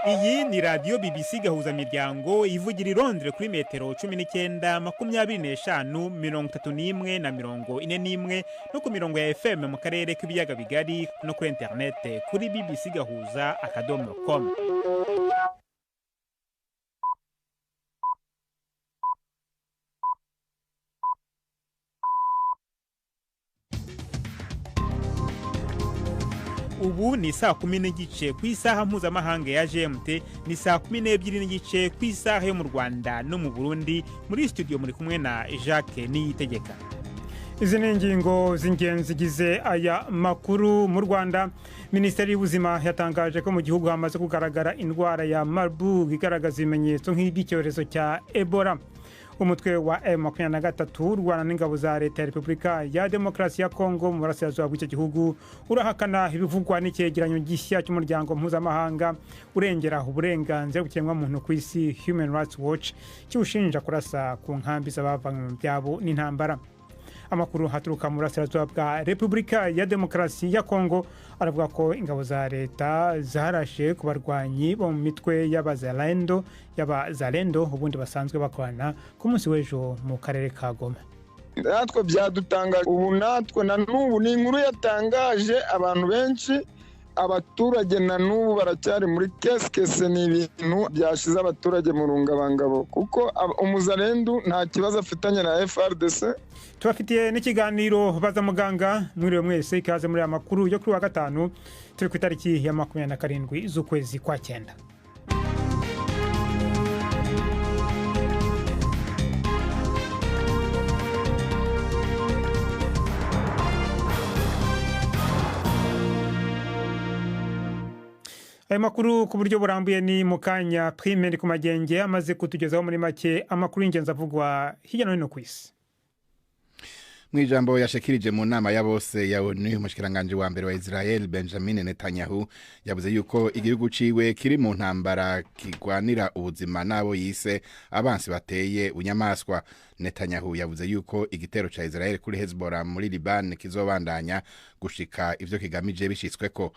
Iyi ni radio BBC gahuza miryango ivugira i Londres kuri metero 19 25 31 na 41 no ku mirongo ya FM mu karere k'ibiyaga bigari no kuri internet kuri bbcgahuza.com. Ubu ni saa 10 n'igice ku isaha mpuzamahanga ya GMT, ni saa 12 n'igice ku isaha yo mu Rwanda no mu Burundi. Muri studio muri kumwe na Jacques Niyitegeka. Izi ni ingingo z'ingenzi zigize aya makuru. Mu Rwanda, Minisiteri y'Ubuzima yatangaje ko mu gihugu hamaze kugaragara indwara ya Marburg igaragaza ibimenyetso nk'icyorezo cya Ebola. Umutwe wa M23 Rwanda n'ingabo za leta ya Repubulika ya Demokarasi ya Kongo mu burasirazuba bw'icyo gihugu urahakana ibivugwa n'icyegeranyo gishya cy'umuryango mpuzamahanga urengera uburenganzira bw'ikiremwamuntu ku isi Human Rights Watch cy'ushinja kurasa ku nkambi z'abavanywe mu byabo n'intambara. Amakuru haturuka mu burasirazuba bwa Repubulika ya Demokarasi ya Kongo aravuga ko ingabo za leta zarashe ku barwanyi bo mu mitwe y'abazalendo ubundi basanzwe bakorana ku munsi w'ejo mu karere ka Goma. Natwe byadutangaje ubu, natwe na n'ubu ni inkuru yatangaje abantu benshi. Abaturage na n'ubu baracyari muri kese ni ibintu byashize abaturage mu rungabangabo, kuko umuzalendo nta kibazo afitanye na FRDC. Tubafitiye n'ikiganiro baza muganga. Mwiriwe mwese, ikaze muri aya makuru yo kuri wa gatanu turi ku itariki ya 27 z'ukwezi kwa 9. Aya makuru ku buryo burambuye ni mukanya. Prime ku magenge amaze kutugezaho muri make amakuru y'ingenzi avugwa hirya no hino ku isi. Mwijambo yashikirije mu nama ya bose ya ONU, umushikiranganje wa mbere wa Israel Benjamin Netanyahu yavuze yuko igihugu ciwe kiri mu ntambara kigwanira ubuzima nabo yise abansi bateye unyamaswa. Netanyahu yavuze yuko igitero ca Israel kuri Hezbollah muri Liban kizobandanya gushika ivyo kigamije bishitsweko.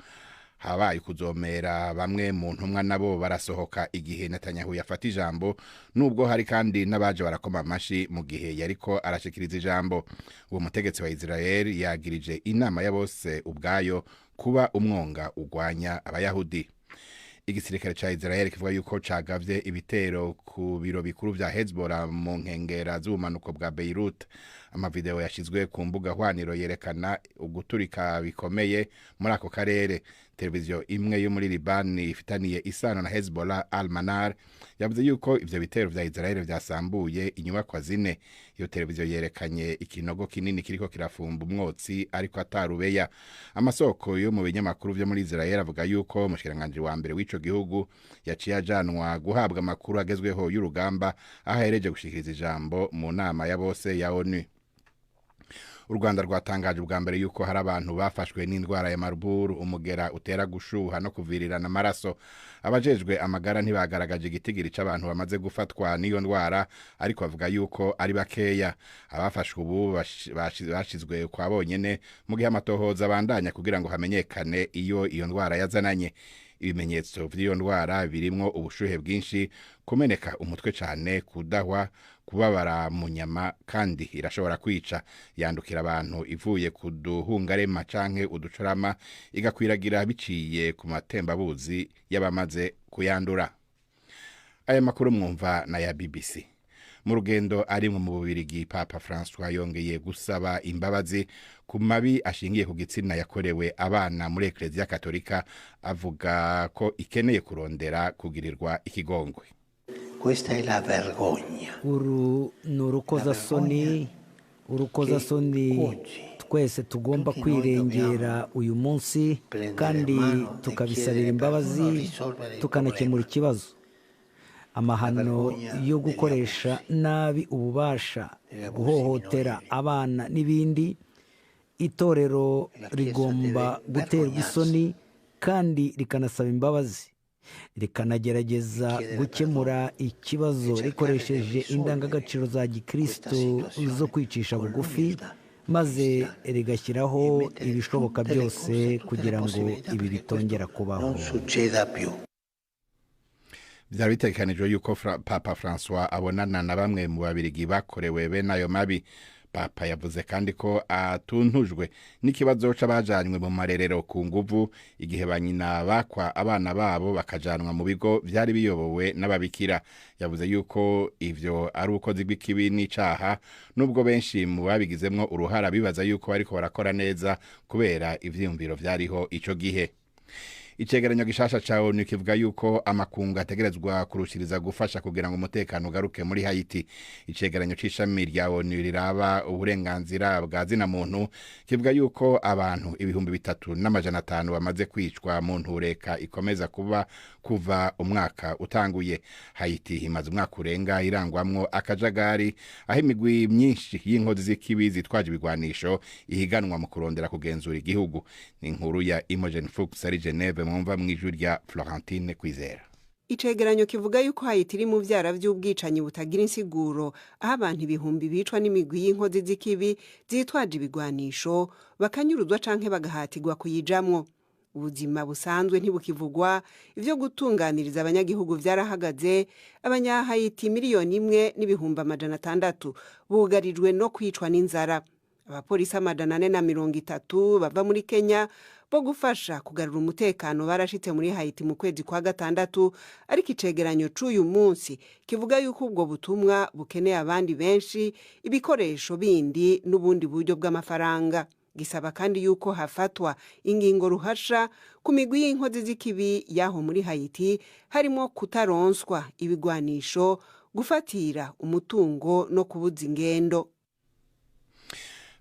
Habaye kuzomera bamwe mu ntumwa nabo barasohoka igihe Netanyahu yafata ijambo, nubwo hari kandi n'abaje barakoma amashi mu gihe yariko arashikiriza ijambo. Uwo mutegetsi wa Israel yagirije inama ya bose ubwayo kuba umwonga ugwanya abayahudi. Igisirikare ca Israel kivuga yuko cagavye ibitero ku biro bikuru vya Hezbollah mu nkengera z'ubumanuko bwa Beirut. Amavideo yashizwe ku mbuga hwaniro yerekana uguturika bikomeye muri ako karere. Televiziyo imwe yo muri Liban ifitaniye isano na Hezbollah, Al-Manar, yavuze yuko ivyo bitero vya Israel vyasambuye inyubakwa 4. Iyo televiziyo yerekanye ikinogo kinini kiriko kirafumba umwotsi ariko atarubeya. Amasoko yo mu binyamakuru vyo muri Israel avuga yuko umushikiranganje wa mbere w'ico gihugu yaciye ajanwa guhabwa amakuru agezweho y'urugamba ahereje gushikiriza ijambo mu nama ya bose ya ONU. U Rwanda rwatangaje ubwa mbere yuko hari abantu bafashwe n'indwara ya Marburg, umugera utera gushuha no kuvirirana amaraso. Abajejwe amagara ntibagaragaje igitigiri c'abantu bamaze gufatwa n'iyo ndwara, ariko bavuga yuko ari bakeya. Abafashwe ubu bashizwe kwa bonyene mu gihe amatohoza abandanya kugira ngo hamenyekane iyo ndwara yazananye. Ibimenyetso vy'iyo ndwara birimwo ubushuhe bwinshi, kumeneka umutwe cane, kudahwa, kubabara mu nyama, kandi irashobora kwica. Yandukira abantu ivuye ku duhungarema canke uducorama, igakwiragira biciye ku matembabuzi y'abamaze kuyandura. Aya makuru mwumva na ya BBC. Mu rugendo ari mu Bubiligi, Papa François yongeye gusaba imbabazi ku mabi ashingiye ku gitsina yakorewe abana muri Eklezia Katolika, avuga ko ikeneye kurondera kugirirwa ikigongwe. Questa è la vergogna. urukozasoni twese tugomba kwirengera uyu munsi, kandi tukabisabira imbabazi tukanakemura ikibazo. Amahano yo gukoresha nabi ububasha, guhohotera abana n'ibindi, itorero rigomba guterwa isoni kandi rikanasaba imbabazi. Rikanagerageza gukemura ikibazo rikoresheje indangagaciro za gikristo zo kwicisha bugufi, maze rigashyiraho ibishoboka byose kugira ngo ibi bitongera kubaho. byari bitegekanijwe yuko Papa François abonana na bamwe mu babirigi bakorewe bene ayo mabi. Papa yavuze kandi ko atuntujwe n'ikibazo c'abajanywe mu marerero ku nguvu igihe banyina bakwa abana babo bakajanwa mu bigo vyari biyobowe n'ababikira. Yavuze yuko ivyo ari ubukozi bw'ikibi n'icaha, nubwo benshi mu babigizemwo uruhara bibaza yuko bariko barakora neza kubera ivyiyumviro vyariho ico gihe. Icegeranyo gishasha ca ONU kivuga yuko amakungu ategerezwa kurushiriza gufasha kugira ngo umutekano ugaruke muri Haiti. Icegeranyo c'ishami rya ONU riraba uburenganzira bwa zina muntu kivuga yuko abantu 3,500 bamaze kwicwa mu ntureka ikomeza kuva umwaka utanguye. Haiti imaze umwaka urenga irangwamwo akajagari, aho imigwi myinshi y'inkozi z'ikibi zitwaje ibigwanisho ihiganwa mu kurondera kugenzura igihugu. Ni inkuru ya Imogen Fuchs ari Geneve mwumva mwijuru rya Florentine Kwizera. Icegeranyo kivuga yuko Haiti iri mu vyara vy'ubwicanyi butagira insiguro, aho abantu ibihumbi bicwa n'imigwi y'inkozi z'ikibi zitwaje ibigwanisho bakanyuruzwa canke bagahatirwa kuyijamwo. Ubuzima busanzwe ntibukivugwa, ivyo gutunganiriza abanyagihugu vyarahagaze. Abanyahayiti 1,600,000 bugarijwe no kwicwa n'inzara. Abapolisi 430 bava muri Kenya bo gufasha kugarura umutekano barashitse muri Haiti mu kwezi kwa gatandatu, ariko icegeranyo c'uyu munsi kivuga yuko ubwo butumwa bukeneye abandi benshi, ibikoresho bindi n'ubundi buryo bw'amafaranga. Gisaba kandi yuko hafatwa ingingo ruhasha ku migwi y'inkozi z'ikibi yaho muri Haiti, harimo kutaronswa ibigwanisho, gufatira umutungo no kubuza ingendo.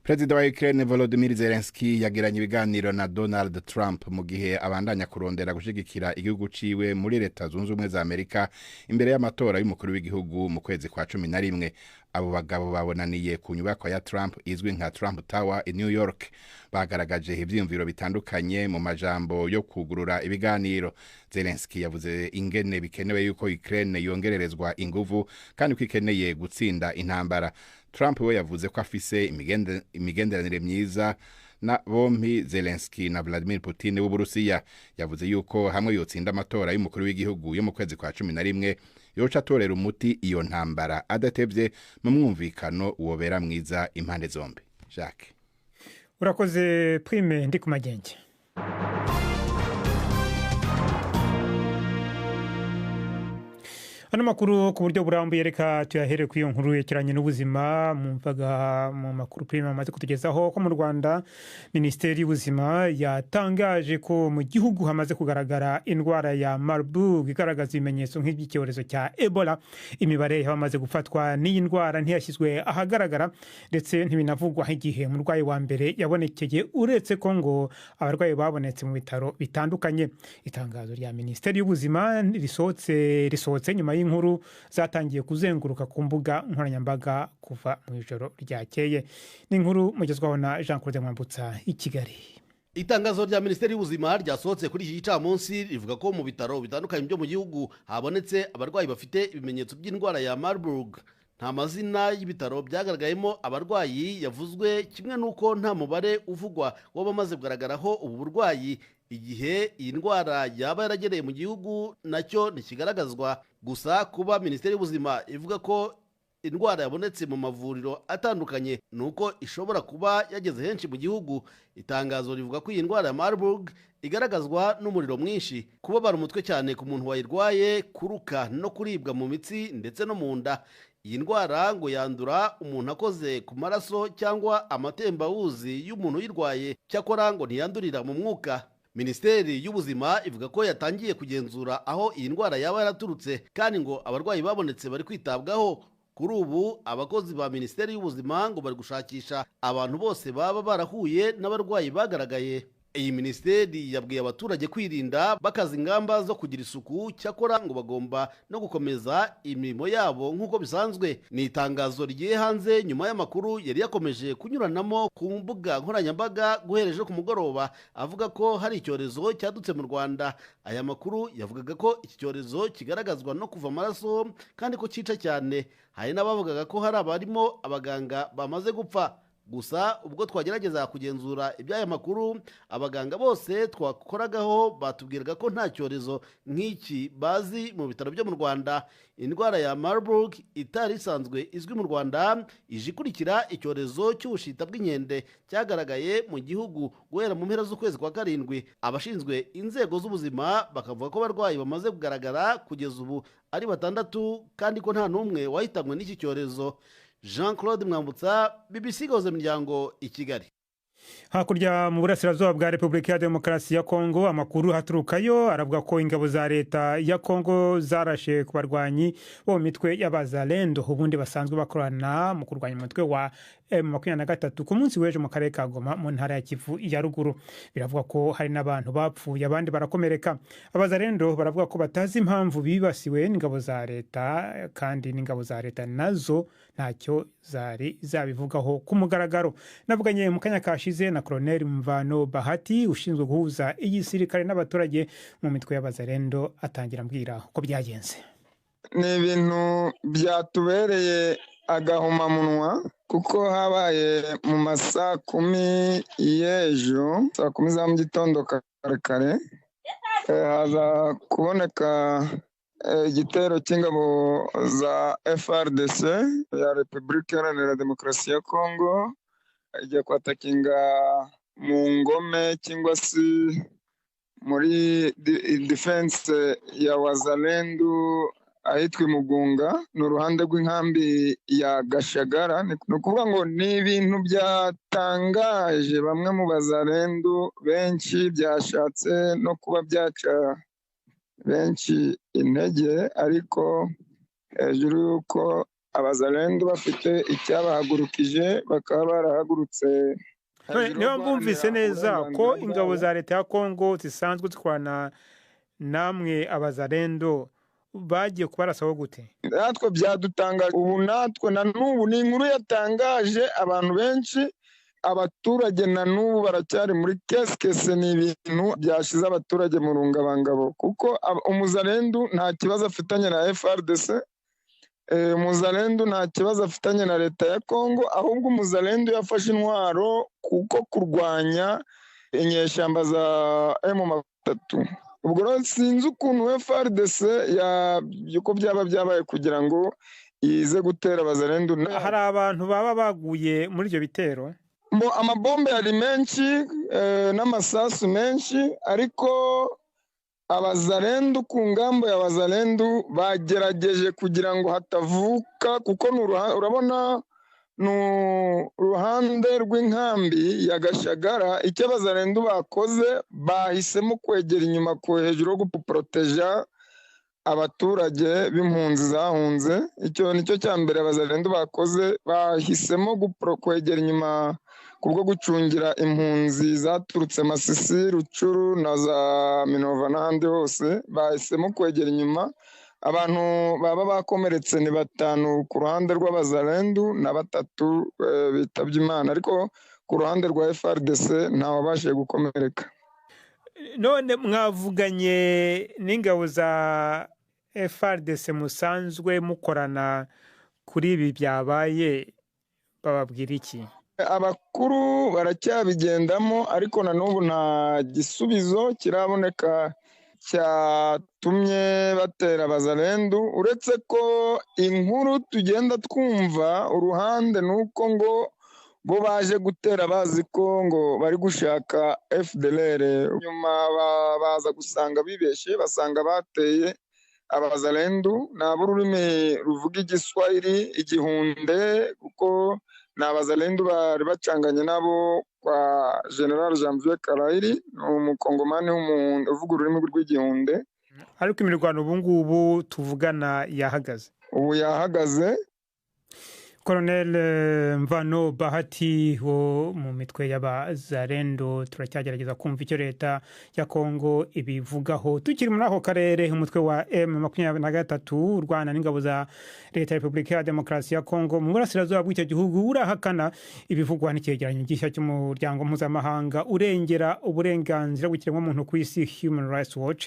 Perezida wa Ukraine Volodymyr Zelensky yagiranye ibiganiro na Donald Trump mu gihe abandanya kurondera gushigikira igihugu ciwe muri Leta Zunze Ubumwe za Amerika imbere y'amatora y'umukuru w'igihugu mu kwezi kwa 11. Abo bagabo babonaniye ku nyubako ya Trump izwi nka Trump Tower i New York. Bagaragaje ivyiyumviro bitandukanye mu majambo yo kugurura ibiganiro. Zelensky yavuze ingene bikenewe yuko Ukraine yongererezwa inguvu kandi ko ikeneye gutsinda intambara. Trump we yavuze ko afise imigenderanire myiza na bombi Zelensky na Vladimir Putin w'Uburusiya. Yavuze yuko hamwe yotsinda amatora y'umukuru w'igihugu yo mu kwezi kwa 11 yoca atorera umuti iyo ntambara adatevye mu mwumvikano wobera mwiza impande zombi. Jacques. Urakoze Prime ndi ku magenge. Hano makuru ku buryo burambuye reka tuyahere ku iyo nkuru yekeranye n'ubuzima. Mumvaga mu makuru Prime amaze kutugezaho ko mu Rwanda Minisiteri y'Ubuzima yatangaje ko mu gihugu hamaze kugaragara indwara ya Marburg igaragaza ibimenyetso nk'iby'icyorezo cya Ebola. Imibare y'abamaze gufatwa n'iyi ndwara ntiyashyizwe ahagaragara ndetse ntibinavugwa igihe umurwayi wa mbere yabonekeye, uretse ko ngo abarwayi babonetse mu bitaro bitandukanye. Itangazo rya Minisiteri y'Ubuzima risohotse nyuma y'inkuru zatangiye kuzenguruka ku mbuga nkoranyambaga kuva mu ijoro ryakeye. Ni inkuru mugezwaho na Jean Claude Mwambutsa i Kigali. Itangazo rya Minisiteri y'Ubuzima ryasohotse kuri iki gicamunsi rivuga ko mu bitaro bitandukanye byo mu gihugu habonetse abarwayi bafite ibimenyetso by'indwara ya Marburg. Nta mazina y'ibitaro byagaragayemo abarwayi yavuzwe, kimwe nuko nta mubare uvugwa w'abamaze kugaragaraho ubu burwayi. Igihe iyi ndwara yaba yaragereye mu gihugu nacyo ntikigaragazwa. Gusa kuba Minisiteri y'Ubuzima ivuga ko indwara yabonetse mu mavuriro atandukanye nuko ishobora kuba yageze henshi mu gihugu. Itangazo rivuga ko iyi ndwara ya Marburg igaragazwa n'umuriro mwinshi, kubabara umutwe cyane ku muntu wayirwaye, kuruka no kuribwa mu mitsi ndetse no mu nda. Iyi ndwara ngo yandura umuntu akoze ku maraso cyangwa amatembabuzi y'umuntu uyirwaye, cyakora ngo ntiyandurira mu mwuka. Minisiteri y'Ubuzima ivuga ko yatangiye kugenzura aho iyi ndwara yaba yaraturutse kandi ngo abarwayi babonetse bari kwitabwaho. Kuri ubu abakozi ba Minisiteri y'Ubuzima ngo bari gushakisha abantu bose baba barahuye n'abarwayi bagaragaye. Iyi minisiteri yabwiye abaturage kwirinda bakaza ingamba zo kugira isuku, cyakora ngo bagomba no gukomeza imirimo yabo nk'uko bisanzwe. Ni itangazo rigiye hanze nyuma y'amakuru yari yakomeje kunyuranamo ku mbuga nkoranyambaga guhereje ku mugoroba avuga ko hari icyorezo cyadutse mu Rwanda. Aya makuru yavugaga ko iki cyorezo kigaragazwa no kuva amaraso kandi ko cyica cyane. Hari n'abavugaga ko hari abarimo abaganga bamaze gupfa. gusa ubwo twagerageza kugenzura iby'aya makuru abaganga bose twakoragaho batubwiraga ko nta cyorezo nk'iki bazi mu bitaro byo mu Rwanda. Indwara ya Marburg itari isanzwe izwi mu Rwanda ije ikurikira icyorezo cy'ubushita bw'inkende cyagaragaye mu gihugu guhera mu mpera z'ukwezi kwa karindwi. Abashinzwe inzego z'ubuzima bakavuga ko abarwayi bamaze kugaragara kugeza ubu ari 6 kandi ko nta n'umwe wahitanywe n'iki cyorezo. Jean Claude Mwambutsa, BBC Gahuza Miryango, i Kigali. Hakurya mu burasirazuba bwa Repubulika ya Demokarasi ya Kongo, amakuru haturukayo aravuga ko ingabo za leta ya Kongo zarashe ku barwanyi bo mu mitwe y'abazalendo ubundi basanzwe bakorana mu kurwanya umutwe wa M23 ku munsi w'ejo mu karere ka Goma mu ntara ya Kivu ya ruguru. Biravuga ko hari n'abantu bapfuye abandi barakomereka. Abazalendo baravuga ko batazi impamvu bibasiwe n'ingabo za leta kandi n'ingabo za leta nazo ntacyo zari zabivugaho ku mugaragaro. Navuganye mu kanya kashize na Colonel Mvano Bahati ushinzwe guhuza igisirikare n'abaturage mu mitwe y'abazalendo, atangira mbwira uko byagenze. Ni ibintu byatubereye agahomamunwa kuko habaye mu masaa 10 y'ejo, saa 10 za mu gitondo kare haza kuboneka igitero cy'ingabo za FRDC ya Repubulika Iharanira Demokarasi ya Kongo ijya kwatakinga mu ngome cyangwa se muri defense ya wazalendo ahitwa Mugunga n'uruhande rw'inkambi ya Gashagara. Ni ukuvuga ngo ni ibintu byatangaje bamwe mu bazalendo benshi, byashatse no kuba byaca benshi intege, ariko hejuru y'uko abazalendo bafite icyabahagurukije bakaba barahagurutse. Niba mbumvise neza ko ingabo za leta ya Kongo zisanzwe zikorana namwe abazalendo bagiye kubarasaho gute? Natwe byadutangaje, ubu natwe na n'ubu ni inkuru yatangaje abantu benshi. Abaturage na n'ubu baracyari muri kese, ni ibintu byashize abaturage mu rungabangabo kuko umuzalendo nta kibazo afitanye na FRDC, umuzalendo nta kibazo afitanye na leta ya Kongo, ahubwo umuzalendo yafashe intwaro kuko kurwanya inyeshyamba za M23. Ubwo rero sinzi ukuntu FRDC yuko byaba byabaye kugira ngo ize gutera abazalendo. Hari abantu baba baguye muri ibyo bitero? Amabombe yari menshi n'amasasu menshi, ariko abazalendo ku ngambo y'abazalendo bagerageje kugira ngo hatavuka, kuko urabona n'uruhande rw'inkambi ya Gashagara. Icyo abazalendo bakoze bahisemo kwegera inyuma ko hejuru yo guproteja abaturage b'impunzi zahunze. Icyo nicyo cya mbere abazalendo bakoze, bahisemo kwegera inyuma kubwo gucungira impunzi zaturutse Masisi, Rucuru na za Minova n'ahandi hose. Bahisemo kwegera inyuma. Abantu baba bakomeretse ni 5 ku ruhande rw'abazalendo na 3 bitabye Imana, ariko ku ruhande rwa FRDC ntawe babashije gukomereka. None mwavuganye n'ingabo za FRDC musanzwe mukorana kuri ibi byabaye, bababwira iki? Abakuru baracyabigendamo, ariko na n'ubu nta gisubizo kiraboneka cyatumye batera abazalendo, uretse ko inkuru tugenda twumva uruhande nuko ngo bo baje gutera bazi ko ngo bari gushaka FDLR, nyuma baza gusanga bibeshe, basanga bateye abazalendo nabo ururimi ruvuga igiswahili, igihunde, kuko n'abazalendo bari bacanganye nabo kwa General Janvier Karahiri, umukongomani uvuga ururimi rw'igihunde. Ariko imirwano ubu ngubu tuvugana yahagaze? Ubu yahagaze. Colonel Mvano Bahati wo mu mitwe y'abazalendo, turacyagerageza kumva icyo leta ya Kongo ibivugaho. Tukiri muri ako karere, umutwe wa M23 urwana n'ingabo za leta ya Repubulika ya Demokarasi ya Kongo mu burasirazuba bw'icyo gihugu urahakana ibivugwa n'icyegeranyo gishya cy'umuryango mpuzamahanga urengera uburenganzira bw'ikiremwamuntu ku isi Human Rights Watch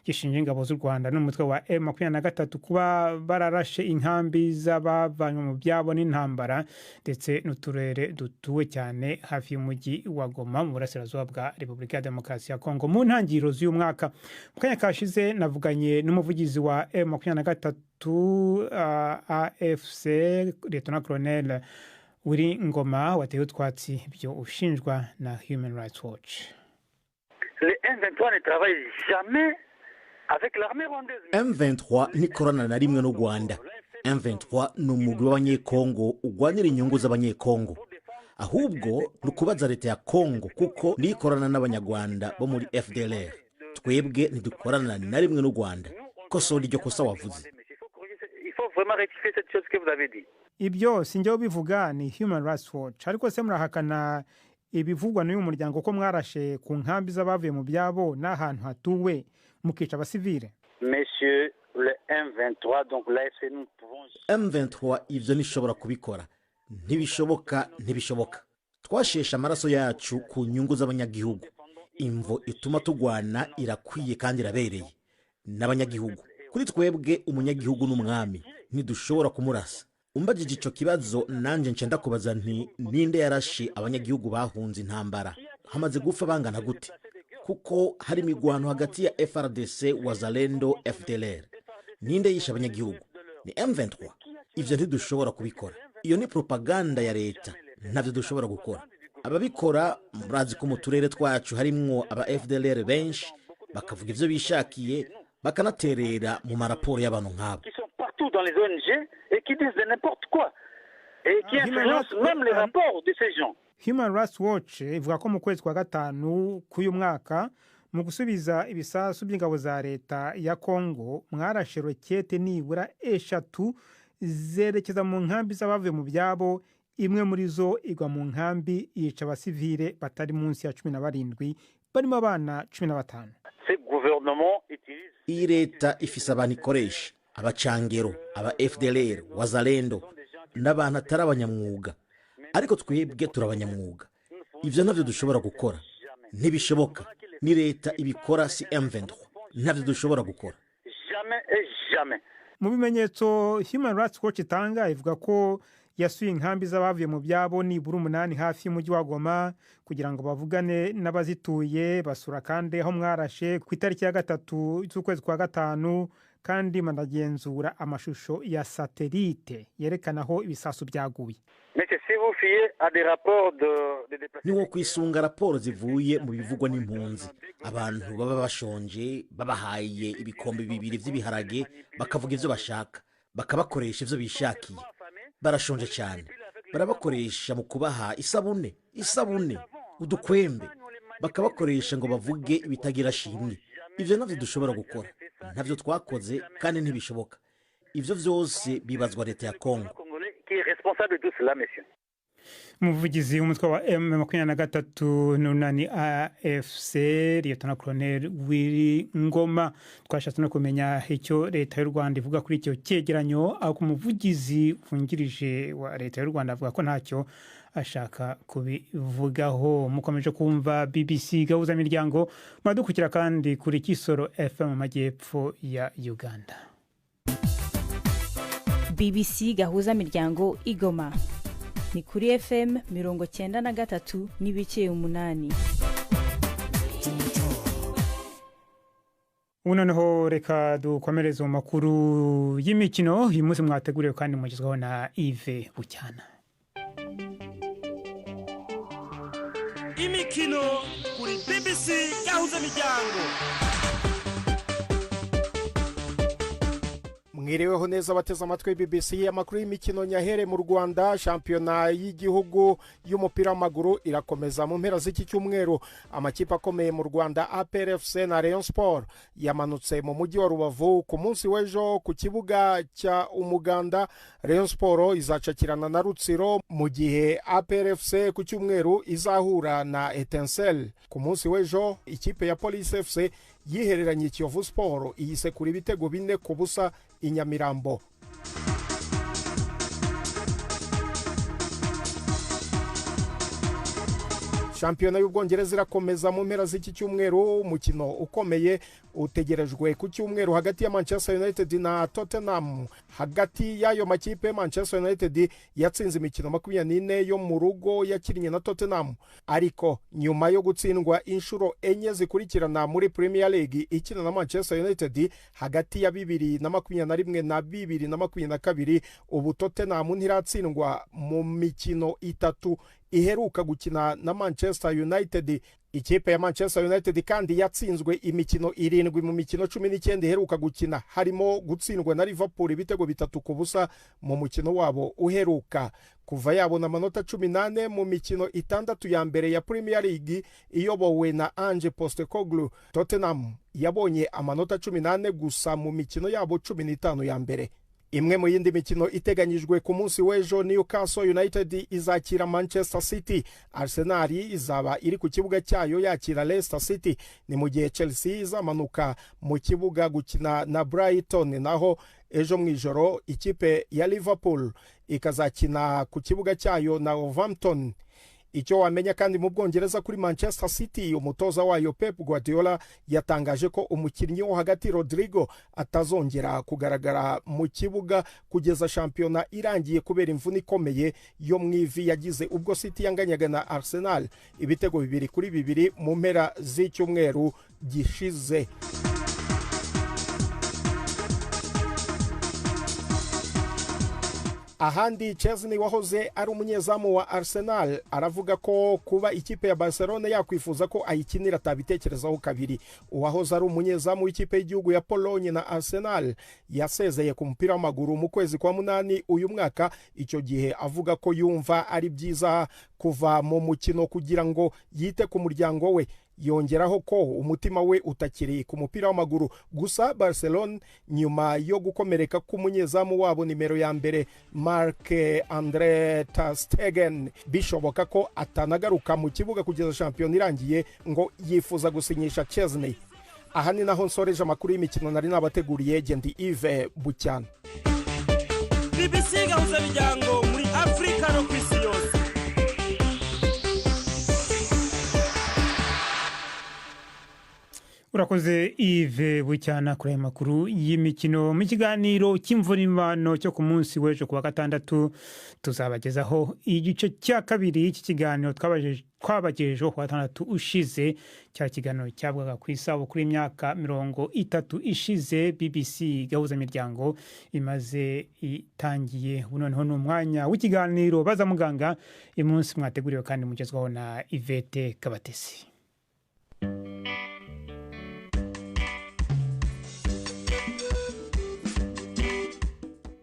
gishinja ingabo z'u Rwanda n'umutwe wa M23 kuba bararashe inkambi z'abavanywe mu byabo n'intambara ndetse n'uturere dutuwe cyane hafi y'umujyi wa Goma mu burasirazuba bwa Repubulika ya Demokarasi ya Kongo. Mu ntangiriro z'uyu mwaka mu kanya kashize navuganye n'umuvugizi wa M23 AFC Lieutenant Colonel Willy Ngoma wateye utwatsi ibyo ushinjwa na Human Rights Watch. Le M23 ne travaille jamais avec l'armée rwandaise. M23 ntikorana na rimwe n'u Rwanda. M23 ni umugwi w'abanyekongo ugwanira inyungu z'abanyekongo. Ahubwo nukubaza leta ya Kongo kuko nikorana n'abanyarwanda bo muri FDLR. Twebwe ntidukorana na rimwe n'u Rwanda. Kosora iryo kosa wavuze. Il faut vraiment rectifier cette chose que vous avez dit. Ibyo sinjyewe bivuga ni Human Rights Watch, ariko se murahakana ibivugwa n'uyu muryango ko mwarashe ku nkambi z'abavuye mu byabo n'ahantu hatuwe mukica abasivile. Monsieur le M23, donc l'AFC, nous pouvons... M23 ivyo nishobora kubikora. Ntibishoboka. Twashesha amaraso yacu ku nyungu z'abanyagihugu. Imvo ituma tugwana irakwiye kandi irabereye. N'abanyagihugu. Kuri twebwe umunyagihugu n'umwami ntidushobora kumurasa. Umbajije ico kibazo nanje nce ndakubaza nti ninde yarashe abanyagihugu bahunze intambara hamaze gupfa bangana gute? Kuko hari imigwano hagati ya FRDC Wazalendo FDLR. Ninde yishe abanyagihugu? Ni M23. Ivyo ntidushobora kubikora. Iyo ni propaganda ya leta, ntavyo dushobora gukora. Ababikora murazi ko mu turere twacu harimwo aba FDLR benshi bakavuga ivyo bishakiye bakanaterera mu maraporo y'abantu nk'abo. Dans les ONG et qui disent de n'importe quoi et qui influencent même les rapports de ces gens. Human Rights Watch ivuga ko mu kwezi kwa gatanu k'uyu mwaka mu gusubiza ibisasu by'ingabo za leta ya Kongo mwarashe rokete nibura 3 zerekeza mu nkambi z'abavuye mu byabo, imwe muri zo igwa mu nkambi yica abasivile batari munsi ya 17 barimo abana 15. Ce gouvernement utilise iyi leta ifise abantu ikoresha abacangero, aba FDLR, Wazalendo n'abantu atari abanyamwuga, ariko twebwe turabanyamwuga. Ivyo ntavyo dushobora gukora, ntibishoboka. Ni leta ibikora, si M23. Ntavyo dushobora gukora. Jamais. Mu bimenyetso Human Rights Watch itanga ivuga ko yasuye inkambi z'abavuye mu byabo nibura 8 hafi y'umujyi wa Goma kugira ngo bavugane n'abazituye. Basura kandi aho mwarashe ku itariki ya 3 z'ukwezi kwa gatanu, kandi managenzura amashusho ya satellite yerekana aho ibisasu byaguye. Niwo kwisunga raporo zivuye mu bivugwa n'impunzi. Abantu baba bashonje babahaye ibikombe 2 vy'ibiharage bakavuga ivyo bashaka, bakabakoresha ivyo bishakiye. Barashonje cyane, barabakoresha mu kubaha isabune, udukwembe, bakabakoresha ngo bavuge ibitagira shimwe. Ivyo navyo dushobora gukora, ntavyo twakoze kandi ntibishoboka. Ivyo vyose bibazwa leta ya Kongo. Umuvugizi w'umutwe wa M23 n'unani AFC Lieutenant Colonel Willy Ngoma. Twashatse no kumenya icyo leta y'u Rwanda ivuga kuri icyo cyegeranyo, aho umuvugizi wungirije wa leta y'u Rwanda avuga ko ntacyo ashaka kubivugaho. Mukomeje kumva BBC gahuza miryango, madukukira kandi kuri Kisoro FM mu majyepfo ya Uganda. BBC gahuza miryango Igoma ni kuri FM 93.8. Noneho reka dukomereze mu makuru y'imikino. Uyu munsi mwateguriwe kandi mugezweho na Yves Bucyana. Imikino kuri BBC gahuza miryango. Mwiriweho neza bateze amatwi BBC amakuru y'imikino nyahere mu Rwanda. Shampiyona y'igihugu y'umupira w'amaguru irakomeza mu mpera z'iki cyumweru. Amakipe akomeye mu Rwanda APR FC na Rayon Sport yamanutse mu mujyi wa Rubavu ku munsi w'ejo ku kibuga cya Umuganda. Rayon Sport izacakirana na Rutsiro, mu gihe APR FC ku cyumweru izahura na Etincelle. Ku munsi w'ejo ikipe ya Police FC yihereranye Kiyovu Sport iyisekura ibitego 4-0 i Nyamirambo. shampiyona y'ubwongereza irakomeza mu mpera z'iki cyumweru. Umukino ukomeye utegerejwe ku cyumweru hagati ya Manchester United na Tottenham. Hagati y'ayo makipe Manchester United yatsinze imikino 24 yo mu rugo yakinnye na Tottenham, ariko nyuma yo gutsindwa inshuro enye zikurikirana muri Premier League ikina na Manchester United hagati ya 2021 na 2022, ubu Tottenham ntiratsindwa mu mikino itatu iheruka gukina na Manchester United. Ikipe ya Manchester United kandi yatsinzwe imikino 7 mu mikino 19 iheruka gukina, harimo gutsindwa na Liverpool ibitego 3-0 mu mukino wabo uheruka. Kuva yabona amanota 18 mu mikino 6 ya mbere ya Premier League iyobowe na Ange Postecoglou, Tottenham yabonye amanota 18 gusa mu mikino yabo 15 ya mbere. Imwe mu yindi mikino iteganyijwe ku munsi w'ejo, Newcastle United izakira Manchester City, Arsenal izaba iri ku kibuga cyayo yakira Leicester City, ni mu gihe Chelsea izamanuka mu kibuga gukina na Brighton, naho ejo mwijoro ikipe ya Liverpool ikazakina ku kibuga cyayo na Wolverhampton. Icyo wamenya kandi mu Bwongereza kuri Manchester City, umutoza wayo Pep Guardiola yatangaje ko umukinnyi wo hagati Rodrigo atazongera kugaragara mu kibuga kugeza shampiyona irangiye kubera imvune ikomeye yo mu ivi yagize ubwo City yanganyaga na Arsenal ibitego 2-2 mu mpera z'icyumweru gishize. Ahandi, Chesney wahoze ari umunyezamu wa Arsenal aravuga ko kuba ikipe ya Barcelona yakwifuza ko ayikinira atabitekerezaho kabiri. Uwahoze ari umunyezamu w'ikipe y'igihugu ya Pologne na Arsenal yasezeye ku mupira w'amaguru mu kwezi kwa 8 uyu mwaka, icyo gihe avuga ko yumva ari byiza kuva mu mukino kugira ngo yite ku muryango we. Yongeraho ko umutima we utakiri ku mupira w'amaguru gusa. Barcelona nyuma yo gukomereka k'umunyezamu wabo nimero ya mbere Marc-André ter Stegen bishoboka ko atanagaruka mu kibuga kugeza shampiyona irangiye, ngo yifuza gusinyisha Chesney. Aha ni naho nsoreje amakuru y'imikino nari nabateguriye. Gendi Yves Bucyana, BBC gahuza miryango muri Afrika no kwisi yose. Urakoze Yves Bucyana kuri makuru y'imikino. Mu kiganiro cy'imvunimano cyo ku munsi w'ejo kuwa gatandatu tuzabagezaho igice cya kabiri y'iki kiganiro twabagejejeho kuwa gatandatu ushize. Cya kiganiro cyabwaga ku isabukuru y'imyaka 30 ishize BBC gahuza miryango imaze itangiye. Noneho n'umwanya w'ikiganiro baza muganga imunsi mwateguriwe kandi mugezwaho na Yvette Kabatesi.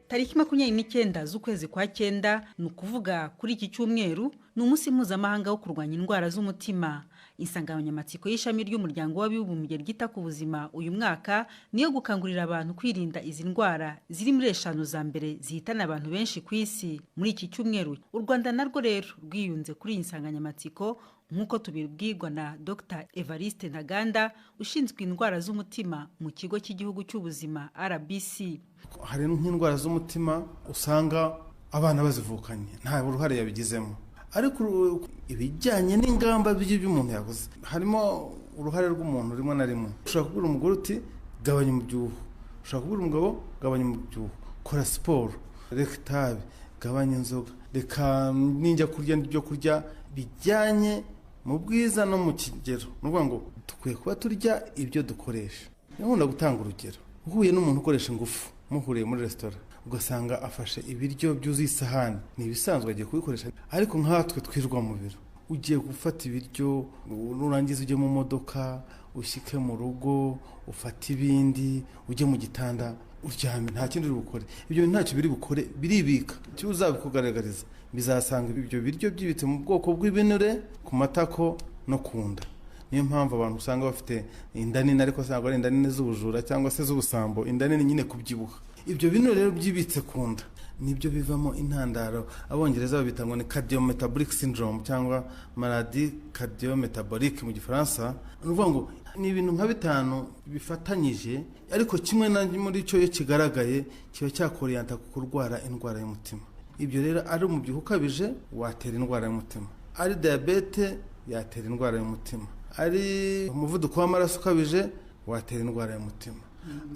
Tariki 29 z'ukwezi kwa 9 ni ukuvuga kuri iki cyumweru, ni umunsi mpuzamahanga wo kurwanya indwara z'umutima. Insanganyamatsiko y'ishami ry'umuryango w'abibumbye ryita ku buzima uyu mwaka niyo gukangurira abantu kwirinda izi ndwara ziri muri 5 za mbere zihitana abantu benshi ku isi. Muri iki cyumweru u Rwanda narwo rero rwiyunze kuri iyi nsanganyamatsiko, nk'uko tubibwirwa na Dr Evariste Ntaganda ushinzwe indwara z'umutima mu kigo cy'igihugu cy'ubuzima RBC. Hari nk'indwara z'umutima usanga abana bazivukanye nta uruhare yabigizemo, ariko ibijyanye n'ingamba by'umuntu yaguze harimo uruhare rw'umuntu rimwe na rimwe. Ushobora kubwira umugore uti gabanya umubyibuho, ushobora kubwira umugabo gabanya umubyibuho, kora siporo, reka itabi, gabanya inzoga, reka ninjya kurya ibyo kurya bijyanye mu bwiza no mu kigero. Nuvuga ngo tukwiye kuba turya ibyo dukoresha. Nkunda gutanga urugero, uhuye n'umuntu ukoresha ingufu muhuriye muri restaurant ugasanga afashe ibiryo byuzuye isahani, ni ibisanzwe agiye kubikoresha, ariko nkatwe twirwa mu biro ugiye gufata ibiryo nurangiza ujye mu modoka ushyike mu rugo ufata ibindi ujye mu gitanda uryame, nta kindi uri bukore. Ibyo ntacyo biri bukore, biribika. Cyo uzabikugaragariza bizasanga ibyo biryo byibitse mu bwoko bw'ibinure ku matako no kunda. Niyo mpamvu abantu usanga bafite inda nini, ariko usanga ari inda nini z'ubujura cyangwa se z'ubusambo, inda nini nyine kubyibuha. Ibyo bintu rero byibitse kunda nibyo bivamo intandaro. Abongereza babita ngo ni cardiometabolic syndrome cyangwa maladie cardiometabolique mu Gifaransa. Nuvuga ngo ni ibintu nka 5 bifatanyije, ariko kimwe na muri cyo yo kigaragaye kiba cyakoriyanta ku kurwara indwara y'umutima. Ibyo rero ari umubyibuho ukabije watera indwara y'umutima, ari diabete yatera indwara y'umutima, ari umuvuduko w'amaraso ukabije watera indwara y'umutima,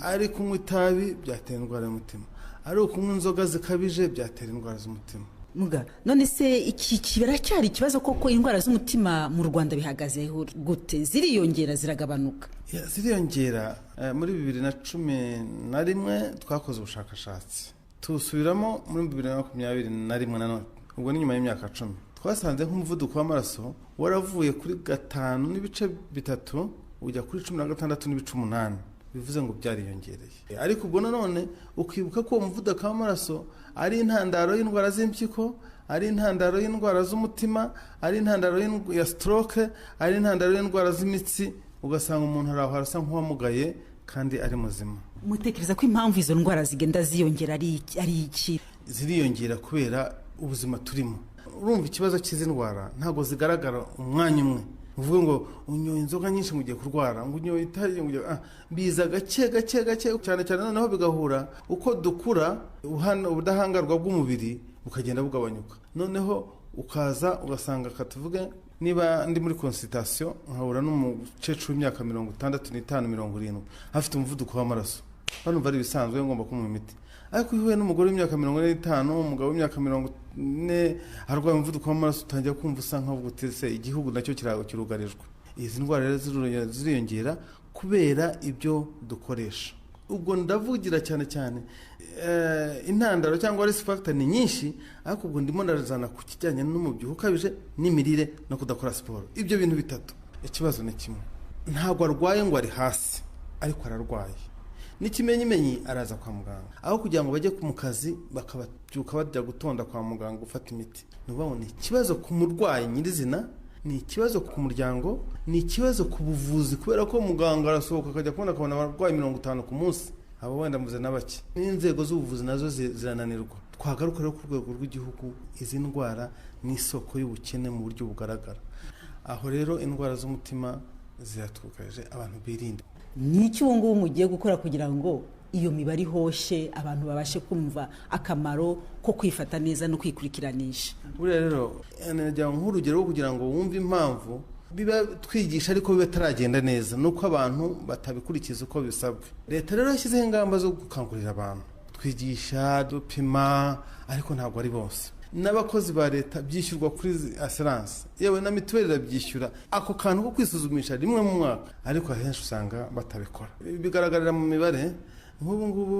ari kunywa itabi byatera indwara y'umutima, ari ukunywa inzoga zikabije byatera indwara z'umutima. Muga none se iki kibaracyari ikibazo koko indwara z'umutima mu Rwanda bihagaze gute, ziriyongera ziragabanuka? Ziriyongera. Muri 2011 twakoze ubushakashatsi tusubiramo muri 2021 nanone, ubwo ni nyuma y'imyaka 10. Twasanze nk'umuvuduko w'amaraso waravuye kuri 5.3 ujya kuri 16.8, bivuze ngo byariyongereye. Ariko ubwo nanone ukibuka ko umuvuduko w'amaraso ari intandaro y'indwara z'impyiko, ari intandaro y'indwara z'umutima, ari intandaro ya stroke, ari intandaro y'indwara z'imitsi, ugasanga umuntu araho arasa nk'uwamugaye kandi ari muzima. Mutekereza ko impamvu izo ndwara zigenda ziyongera ari iki? Ziriyongera kubera ubuzima turimo. Urumva ikibazo cy'izi ndwara ntabwo zigaragara umwanya umwe, uvuga ngo unyoye inzoga nyinshi mugiye kurwara, ngo unyoye itabi, biza gake cyane cyane, noneho bigahura uko dukura ubudahangarwa bw'umubiri bukagenda bugabanyuka, noneho ukaza ugasanga katuvuge niba ndi muri consultation nkahura n'umukecuru w'imyaka 65-70 afite umuvuduko w'amaraso, hano bari bisanzwe ngomba kumuha imiti. Ariko ihuye n'umugore w'imyaka 45, umugabo w'imyaka 40 arwaye umuvuduko w'amaraso, utangira kumva usa nkaho gutese igihugu nacyo kirugarijwe. Izi ndwara rero ziriyongera kubera ibyo dukoresha. Ubwo ndavugira cyane intandaro cyangwa risk factor ni nyinshi, ariko ubwo ndimo ndarazana ku kijyanye n'umubyibuho ukabije n'imirire no kudakora siporo. Ibyo bintu bitatu, ikibazo ni kimwe, ntabwo arwaye ngo ari hasi, ariko ararwaye. N'ikimenyimenyi araza kwa muganga, aho kugira ngo bajye mu kazi bakababyuka bajya gutonda kwa muganga gufata imiti. Nubaho ni ikibazo ku murwayi nyirizina, ni ikibazo ku muryango, ni ikibazo ku buvuzi, kubera ko muganga arasohoka akajya kubona akabona abarwayi 50 ku munsi, abo wenda muze nabake. N'inzego z'ubuvuzi nazo zirananirwa. Twagaruka rero ku rwego rw'igihugu, izi ndwara ni isoko y'ubukene mu buryo bugaragara. Aho rero indwara z'umutima ziratukaje, abantu birinde. Ni iki ubu ngubu mugiye gukora kugira ngo iyo mibare ihoshe, abantu babashe kumva akamaro ko kwifata neza no kwikurikiranisha? Buriya rero najya nk'urugero rwo kugira ngo wumve impamvu biba twigisha ariko biba taragenda neza, nuko abantu batabikurikiza uko bisabwe. Leta rero yashyizeho ingamba zo gukangurira abantu, twigisha dupima, ariko ntabwo ari bose. N'abakozi ba leta byishyurwa kuri assurance, yewe na mituweli irabyishyura, ako kantu ko kwisuzumisha rimwe mu mwaka, ariko ahenshi usanga batabikora. Bigaragarira mu mibare nk'ubu ngubu,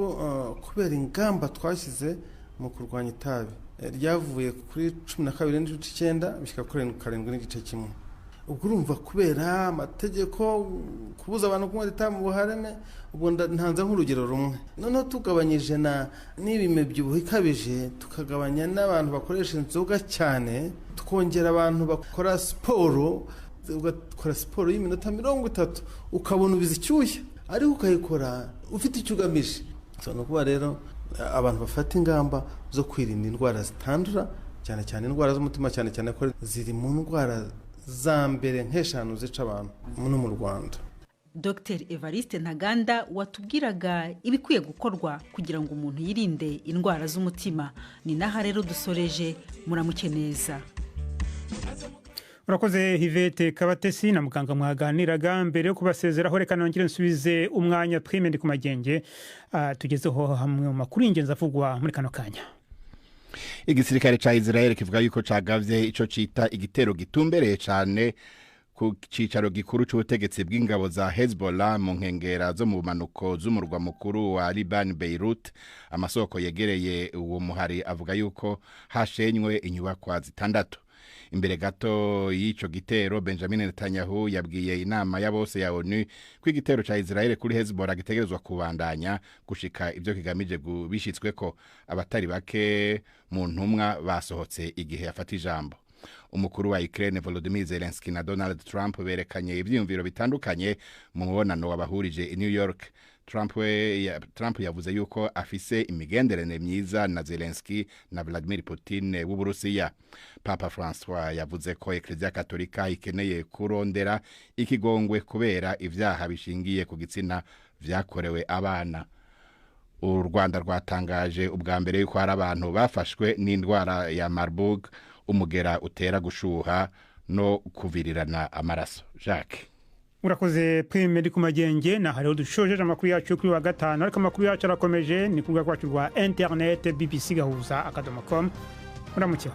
kubera ingamba twashyize mu kurwanya itabi ryavuye kuri 12.9 bishyika kuri 7.1. Ubwo urumva kubera amategeko kubuza abantu kunywa itabi mu buhareme, ubwo ntanze nk'urugero rumwe. Noneho tugabanyije n'ibimebyibuho ikabije, tukagabanya n'abantu bakoresha inzoga cyane, tukongera abantu bakora siporo, ugakora siporo y'iminota 30 ukabona ubizicyuye, ariko ukayikora ufite icyo ugamije. No kuba rero abantu bafata ingamba zo kwirinda indwara zitandura, cyane cyane indwara z'umutima, cyane ko ziri mu ndwara za mbere nk'eshanu zica abantu no mu Rwanda. Dr. Evariste Ntaganda watubwiraga ibikwiye gukorwa kugira ngo umuntu yirinde indwara z'umutima. Ni naha rero dusoreje, muramuke neza. Urakoze Hivete Kabatesi na muganga mwaganiraga. Mbere yo kubasezeraho, reka nongere nsubize umwanya Twimende ku Magenge tugezeho hamwe mu makuru y'ingenzi avugwa muri kano kanya. Igisirikare ca Israel kivuga yuko cagavye ico cita igitero gitumbereye cyane ku cicaro gikuru c'ubutegetsi bw'ingabo za Hezbollah mu nkengera zo mu bumanuko z'umurwa mukuru wa Liban Beirut. Amasoko yegereye uwo muhari avuga yuko hashenywe inyubakwa zitandatu. Imbere gato y'ico gitero, Benjamin Netanyahu yabwiye inama ya bose ya ONU ko igitero ca Israel kuri Hezbollah gitegerezwa kubandanya gushika ivyo kigamije bishitsweko. Abatari bake mu ntumwa basohotse igihe yafata ijambo. Umukuru wa Ukraine Volodymyr Zelensky na Donald Trump berekanye ivyiyumviro bitandukanye mu mubonano wabahurije i New York. Trump yavuze yuko afise imigenderanire myiza na Zelensky na Vladimir Putin w'Uburusiya. Papa François yavuze ko Eklezia Katolika ikeneye kurondera ikigongwe kubera ivyaha bishingiye ku gitsina vyakorewe abana. U Rwanda rwatangaje ubwa mbere yuko hari abantu bafashwe n'indwara ya Marburg, umugera utera gushuha no kuvirirana amaraso. Jacques. Urakoze Prime ku magenge na hariho dushojeje amakuru yacu kuri wa gatanu, ariko amakuru yacu arakomeje ni ku rwacu rwa internet bbc-gahuza.com. Muramukeho.